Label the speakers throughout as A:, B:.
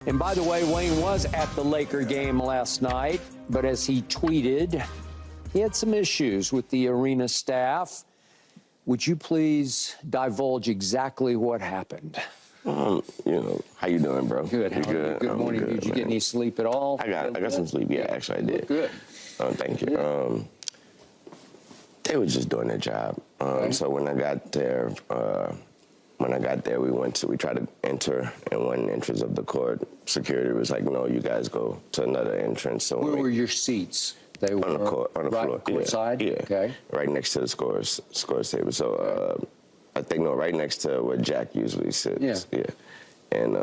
A: And by the way, Wayne was at the Laker game last night, but as he tweeted, he had some issues with the arena staff. Would you please divulge exactly what happened?
B: How you doing, bro?
A: Good. How are you? Good morning. Did you get any sleep at all?
B: I got some sleep. Yeah, actually I did.
A: Good.
B: Thank you. They were just doing their job. So when I got there, we tried to enter in one entrance of the court. Security was like, no, you guys go to another entrance. So
A: where were your seats? They were
B: on the court, on the floor.
A: Court side?
B: Yeah.
A: Okay.
B: Right next to the scores table. So I think right next to where Jack usually sits. Yeah. And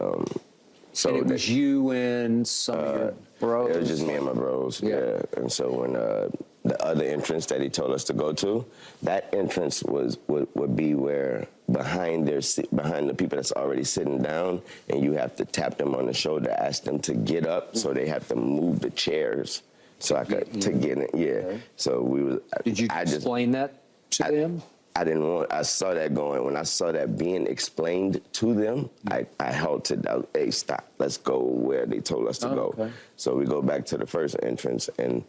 B: so
A: and it was you and some of your bros?
B: It was just me and my bros. Yeah. And so when the other entrance that he told us to go to, that entrance would be where behind the people that's already sitting down, and you have to tap them on the shoulder, ask them to get up, so they have to move the chairs so I could to get in. Yeah. Okay. So we was.
A: Did you explain that to them?
B: I didn't want. I saw that going. When I saw that being explained to them, I halted. Hey, stop. Let's go where they told us to go. Okay. So we go back to the first entrance, and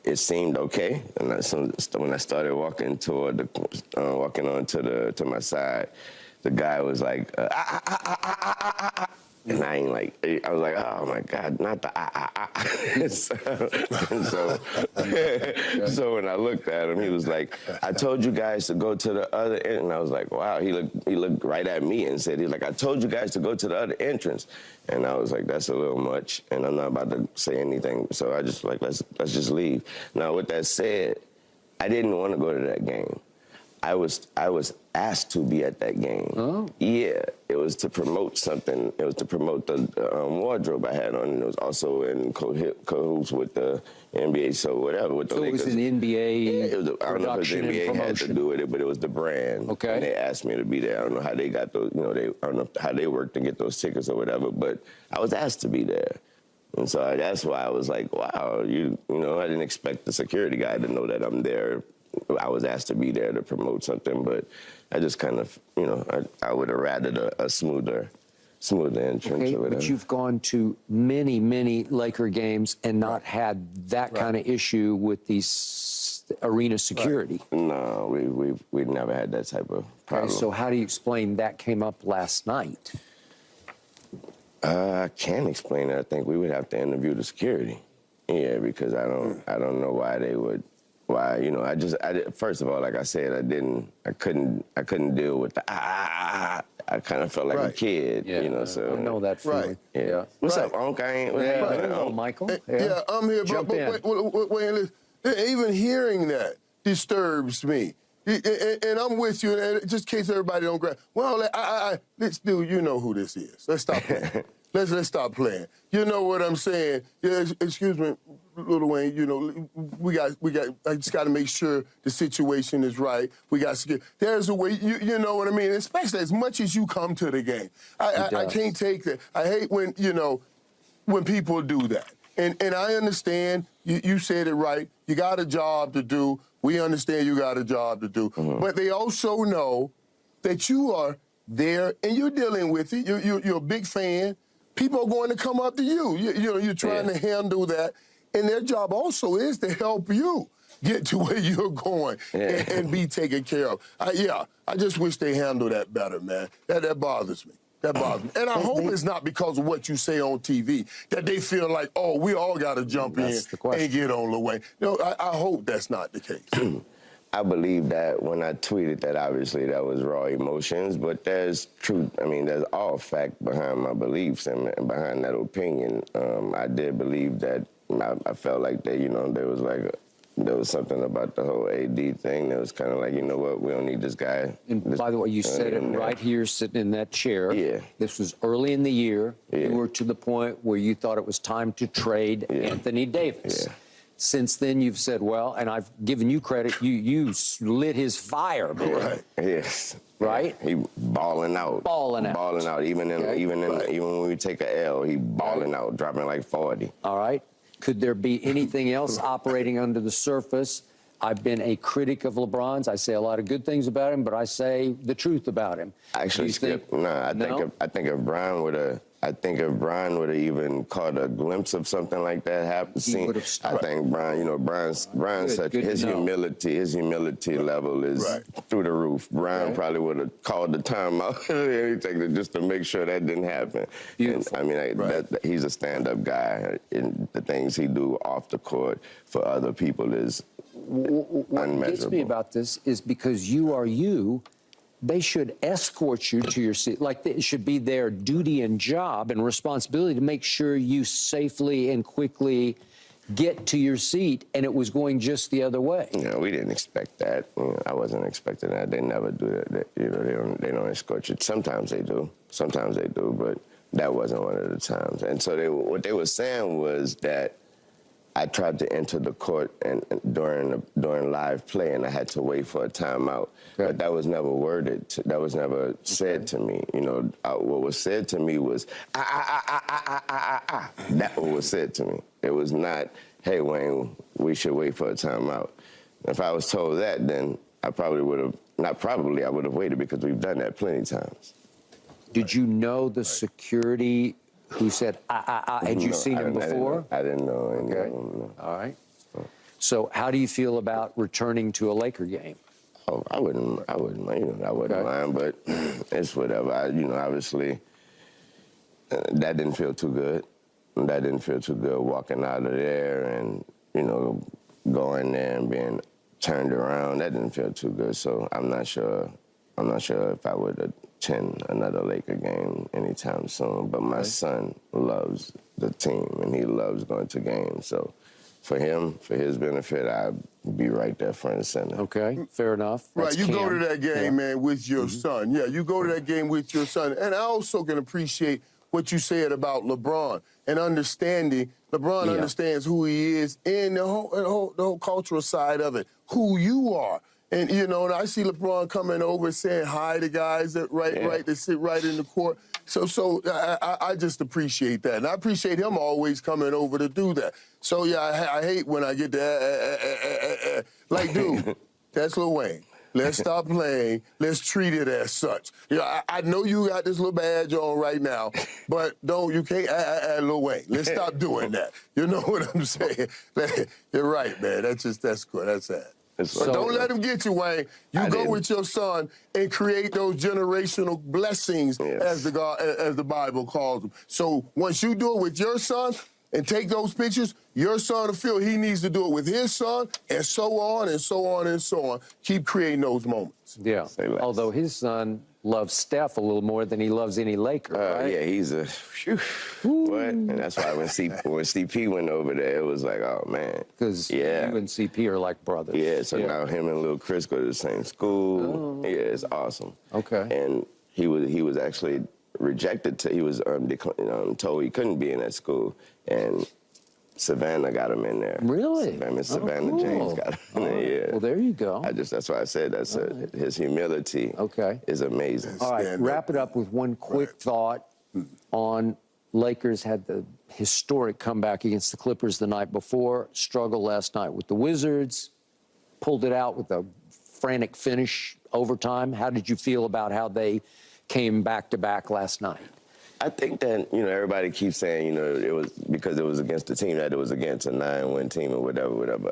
B: it seemed okay. And when I started walking toward walking on to my side, the guy was like, and I was like, oh my God, not the So when I looked at him, he was like, I told you guys to go to the other end. And I was like, wow, he looked right at me and said, I told you guys to go to the other entrance. And I was like, that's a little much, and I'm not about to say anything. So I just let's just leave. Now, with that said, I didn't want to go to that game. I was asked to be at that game. Oh. Yeah, it was to promote something. It was to promote the wardrobe I had on, and it was also in cahoots with the NBA, so whatever, with the Lakers.
A: So it was an NBA
B: I don't know if the NBA had to do with it, but it was the brand. Okay. And they asked me to be there. I don't know how they got those, I don't know how they worked to get those tickets or whatever, but I was asked to be there. And so that's why I was like, wow, I didn't expect the security guy to know that I'm there. I was asked to be there to promote something, but I just kind of, I would have rather a smoother entrance or whatever.
A: But you've gone to many, many Laker games and not had that kind of issue with these arena security.
B: Right. No, we've never had that type of problem.
A: Okay, so how do you explain that came up last night?
B: I can't explain it. I think we would have to interview the security. Yeah, because I don't know why they would. Why, first of all, like I said, I couldn't deal with the I kind of felt like a kid, so.
A: I know that feeling.
B: Right. Yeah. What's up, Unc?
A: Michael.
C: Yeah, I'm here, but wait, even hearing that disturbs me. And I'm with you, and just in case everybody don't grab. Well, let's do, you know who this is. Let's stop playing. Let's stop playing. You know what I'm saying? Yeah, excuse me, Lil Wayne, I just got to make sure the situation is right. We got to get, there's a way, you know what I mean? Especially as much as you come to the game. I can't take that. I hate when people do that. And I understand, you said it right, you got a job to do. We understand you got a job to do. Mm-hmm. But they also know that you are there and you're dealing with it. You're a big fan. People are going to come up to you. You're trying to handle that. And their job also is to help you get to where you're going and be taken care of. I just wish they handled that better, man. That bothers me. That bothers me. And I hope it's not because of what you say on TV, that they feel like, oh, we all got to jump in and get on the way. No, I hope that's not the case.
B: I believe that when I tweeted that, obviously that was raw emotions, but there's truth. I mean, there's all fact behind my beliefs and behind that opinion. I did believe that. I felt like that, there was something about the whole AD thing that was kind of like, you know what, we don't need this guy.
A: And by the way, you said it right here, sitting in that chair. Yeah. This was early in the year. Yeah. You were to the point where you thought it was time to trade Anthony Davis. Yeah. Since then, you've said, well, and I've given you credit, you lit his fire, man.
B: Right. Yes.
A: Right?
B: He balling out.
A: Balling out.
B: Even when we take a L, he balling out, dropping like 40.
A: All right. Could there be anything else operating under the surface? I've been a critic of LeBron's. I say a lot of good things about him, but I say the truth about him.
B: Actually, Skip, I think if Brian would have I think if Brian would have even caught a glimpse of something like that happen, I think Brian, you know, Brian's such his humility level is through the roof. Brian probably would have called the timeout anything just to make sure that didn't happen.
A: Beautiful.
B: And, I mean, he's a stand-up guy, and the things he do off the court for other people is unmeasurable.
A: What gets me about this is because you are you. They should escort you to your seat. Like, it should be their duty and job and responsibility to make sure you safely and quickly get to your seat, and it was going just the other way.
B: You know, we didn't expect that. You know, I wasn't expecting that. They never do that. You know, they don't escort you. Sometimes they do, but that wasn't one of the times. And so what they were saying was that I tried to enter the court and during live play, and I had to wait for a timeout. Okay. But that was never worded. That was never said to me. You know, what was said to me was That what was said to me. It was not, hey Wayne, we should wait for a timeout. If I was told that, then I probably would have. I would have waited, because we've done that plenty of times.
A: Did you know the security who said, had you seen him before?
B: I didn't know.
A: Okay.
B: No.
A: All right. So how do you feel about returning to a Laker game?
B: Oh, I wouldn't mind. You know, I wouldn't mind, but it's whatever. Obviously, that didn't feel too good. That didn't feel too good walking out of there and, you know, going there and being turned around. That didn't feel too good. So I'm not sure if I would attend another Laker game anytime soon. But my son loves the team, and he loves going to games. So for his benefit, I'd be right there front and center.
A: Okay, fair enough. That's
C: you go to that game, man, with your son. Yeah, you go to that game with your son. And I also can appreciate what you said about LeBron and understanding. LeBron understands who he is and the whole cultural side of it, who you are. And, you know, and I see LeBron coming over saying hi to guys that that sit right in the court. So I just appreciate that. And I appreciate him always coming over to do that. So, yeah, I hate when I get that, like, dude, that's Lil Wayne. Let's stop playing. Let's treat it as such. You know, I know you got this little badge on right now, but you can't add Lil Wayne. Let's stop doing that. You know what I'm saying? You're right, man. That's good. That's sad. But don't let him get you, Wayne. You go with your son and create those generational blessings, as the Bible calls them. So once you do it with your son and take those pictures, your son will feel he needs to do it with his son, and so on and so on and so on. Keep creating those moments.
A: Yeah. Although his son loves Steph a little more than he loves any Laker, right?
B: Yeah, he's a what? And that's why when CP went over there, it was like, oh man,
A: because you and CP are like brothers.
B: Yeah, so now him and Lil Chris go to the same school. Yeah, it's awesome.
A: Okay.
B: And he was actually rejected. He was told he couldn't be in that school, and Savannah got him in there.
A: Really?
B: Savannah
A: cool.
B: James got him in there, yeah.
A: Well, there you go.
B: That's why I said his humility is amazing.
A: All right, wrap it up with one quick thought on Lakers had the historic comeback against the Clippers the night before, struggled last night with the Wizards, pulled it out with a frantic finish overtime. How did you feel about how they came back-to-back last night?
B: I think that, you know, everybody keeps saying, it was because it was against the team, that it was against a 9-win team or whatever. You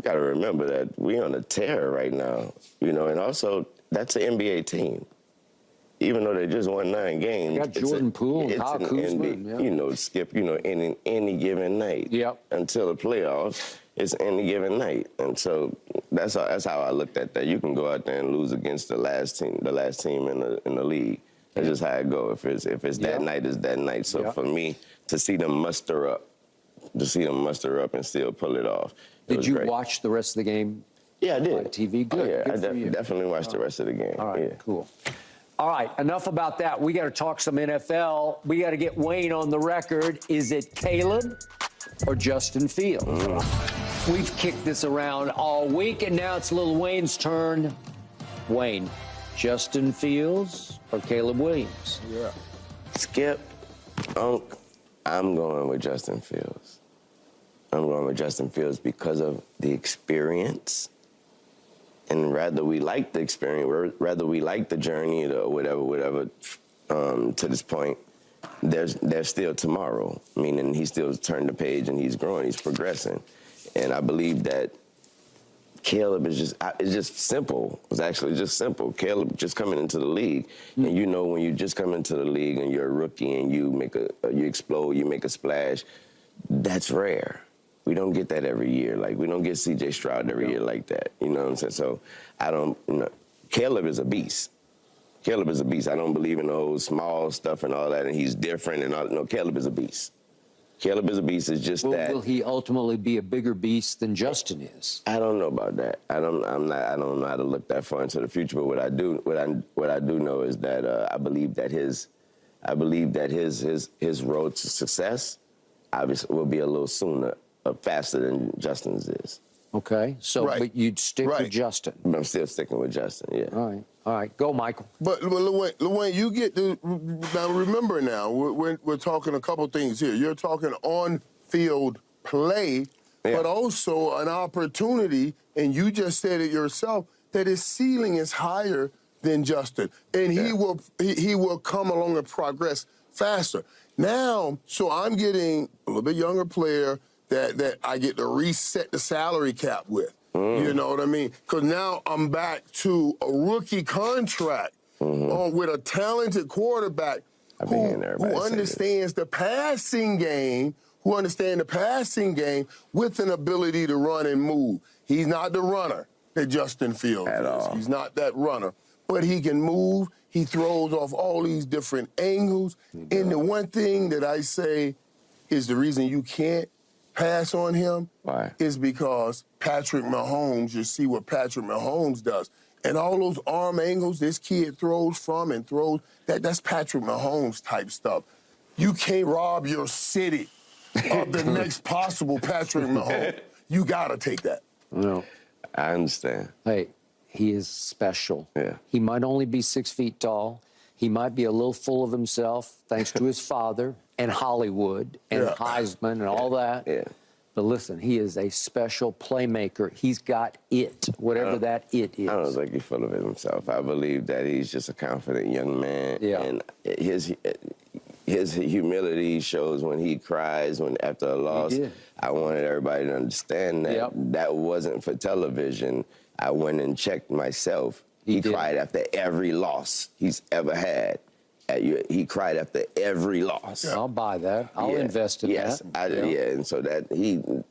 B: got to remember that we on a tear right now, and also that's an NBA team. Even though they just won 9 games.
A: You got Jordan Poole and Kyle Kuzma.
B: Skip, any given night.
A: Yep.
B: Until the playoffs, it's any given night. And so that's how I looked at that. You can go out there and lose against the last team in the league. That's just how it go. If it's that night, it's that night. So for me to see them muster up and still pull it off.
A: Did you watch the rest of the game?
B: Yeah, I did.
A: On TV, good.
B: I definitely watched the rest of the game.
A: All right, cool. All right, enough about that. We got to talk some NFL. We got to get Wayne on the record. Is it Caleb or Justin Fields? We've kicked this around all week, and now it's Lil Wayne's turn. Wayne, Justin Fields or Caleb Williams?
C: Yeah.
B: Skip, I'm going with Justin Fields. I'm going with Justin Fields because of the experience. And rather we like the experience, rather we like the journey or whatever, to this point, there's still tomorrow, meaning he still turned the page and he's growing, he's progressing. And I believe that Caleb is just simple. It's actually just simple. Caleb just coming into the league, and you know when you just come into the league and you're a rookie and you explode, you make a splash, that's rare. We don't get that every year. Like, we don't get C.J. Stroud every year like that. You know what I'm saying? So Caleb is a beast. Caleb is a beast. I don't believe in the whole small stuff and all that, and he's different and all. No, Caleb is a beast. Caleb is a beast. It's just that.
A: Will he ultimately be a bigger beast than Justin is?
B: I don't know about that. I don't know how to look that far into the future. But what I do know is that I believe that his road to success obviously will be a little sooner, faster than Justin's is.
A: Okay. So, but you'd stick with Justin.
B: But I'm still sticking with Justin. Yeah.
A: All right. All right. Go, Michael.
C: But Lil Wayne, you get to now. Remember, now we're talking a couple things here. You're talking on-field play, but also an opportunity. And you just said it yourself that his ceiling is higher than Justin, and he will come along and progress faster. Now, so I'm getting a little bit younger player that I get to reset the salary cap with. You know what I mean? Because now I'm back to a rookie contract with a talented quarterback who understands the passing game, with an ability to run and move. He's not the runner that Justin Fields is. He's not that runner. But he can move. He throws off all these different angles. And the one thing that I say is the reason you can't pass on him is because Patrick Mahomes, you see what Patrick Mahomes does. And all those arm angles this kid throws from and throws, that's Patrick Mahomes type stuff. You can't rob your city of the next possible Patrick Mahomes. You got to take that.
B: No, I understand.
A: Hey, he is special.
B: Yeah.
A: He might only be 6 feet tall. He might be a little full of himself, thanks to his father and Hollywood and Heisman and all that.
B: Yeah.
A: But listen, he is a special playmaker. He's got it, whatever that it is.
B: I don't think he's full of it himself. I believe that he's just a confident young man.
A: Yeah.
B: And his humility shows when he cries after a loss. I wanted everybody to understand that that wasn't for television. I went and checked myself. He cried after every loss he's ever had. He cried after every loss.
A: I'll buy that. I'll invest in that.
B: And so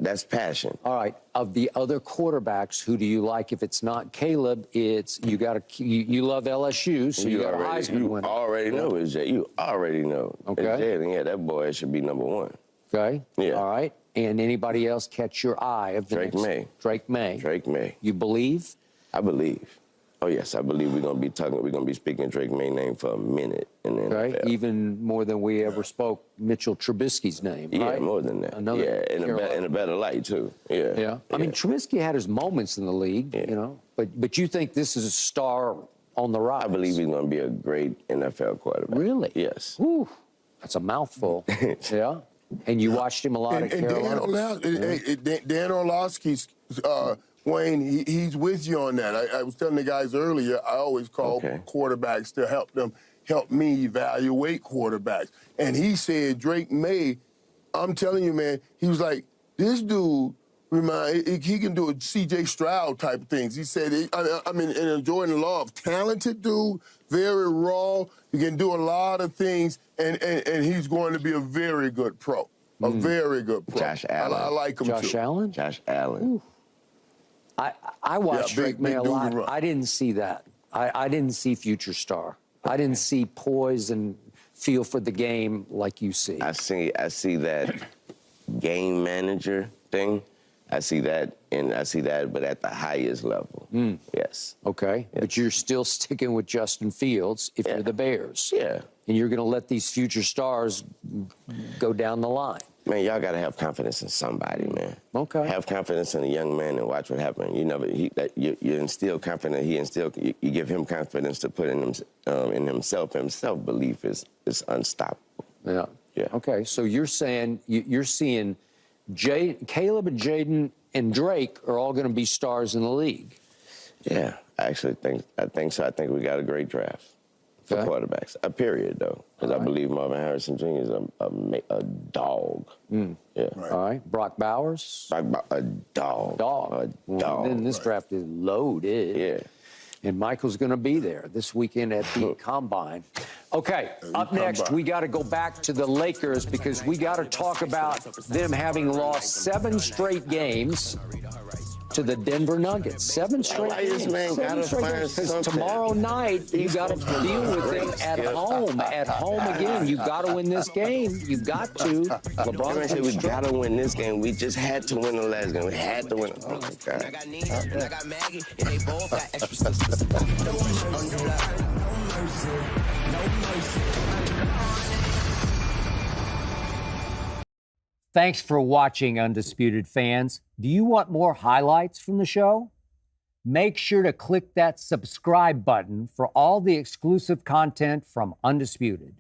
B: that's passion.
A: All right. Of the other quarterbacks, who do you like? If it's not Caleb, it's you love LSU, so you got a Heisman winner.
B: You already know it's Jay. You already know.
A: Okay.
B: Jalen, that boy should be number one.
A: Okay.
B: Yeah.
A: All right. And anybody else catch your eye of the
B: Drake Maye.
A: Drake Maye.
B: Drake Maye.
A: You believe?
B: I believe. Oh yes, I believe we're gonna be speaking Drake Maye's name for a minute in the NFL.
A: Even more than we ever spoke Mitchell Trubisky's name, right?
B: Yeah, more than that. In a better light too. Yeah.
A: I mean, Trubisky had his moments in the league, you know, but you think this is a star on the rise?
B: I believe he's gonna be a great NFL quarterback.
A: Really?
B: Yes.
A: Whew, that's a mouthful. Yeah. And you watched him a lot at Carolina.
C: Dan Orlovsky's Wayne, he's with you on that. I was telling the guys earlier, I always call quarterbacks to help me evaluate quarterbacks. And he said, Drake Maye, I'm telling you, man, he was like, this dude, he can do a C.J. Stroud type of things. He said, in Jordan Love, talented dude, very raw. He can do a lot of things, and he's going to be a very good pro. A very good pro.
B: Josh Allen.
C: I like him too.
A: Josh Allen?
B: Josh Allen.
A: Ooh. I watched Drake Maye a lot. I didn't see that. I didn't see future star. I didn't see poise and feel for the game like you see.
B: I see that game manager thing. I see that, but at the highest level. Yes.
A: Okay. Yes. But you're still sticking with Justin Fields if you're the Bears.
B: Yeah.
A: And you're going to let these future stars go down the line.
B: Man, y'all got to have confidence in somebody, man.
A: Okay.
B: Have confidence in a young man and watch what happens. You instill confidence. You give him confidence to put in himself. And self-belief is unstoppable.
A: Yeah.
B: Yeah.
A: Okay. So you're saying you're seeing Caleb and Jaden and Drake are all going to be stars in the league.
B: Yeah, I think so. I think we got a great draft. for quarterbacks. A period, though, because I believe Marvin Harrison Jr. is a dog. Yeah.
A: Right. All right. Brock Bowers?
B: A dog.
A: Dog.
B: A dog.
A: Then this draft is loaded.
B: Yeah.
A: And Michael's going to be there this weekend at the Combine. Okay, up next, we got to go back to the Lakers because we got to talk about them having lost 7 straight games to the Denver Nuggets. 7 straight games. Because tomorrow night, you got to deal with them at home. At home again. You got to win this game. You got to.
B: LeBron said we got to win this game. We just had to win the last game. We had to win. Oh, my God.
A: Thanks for watching, Undisputed fans. Do you want more highlights from the show? Make sure to click that subscribe button for all the exclusive content from Undisputed.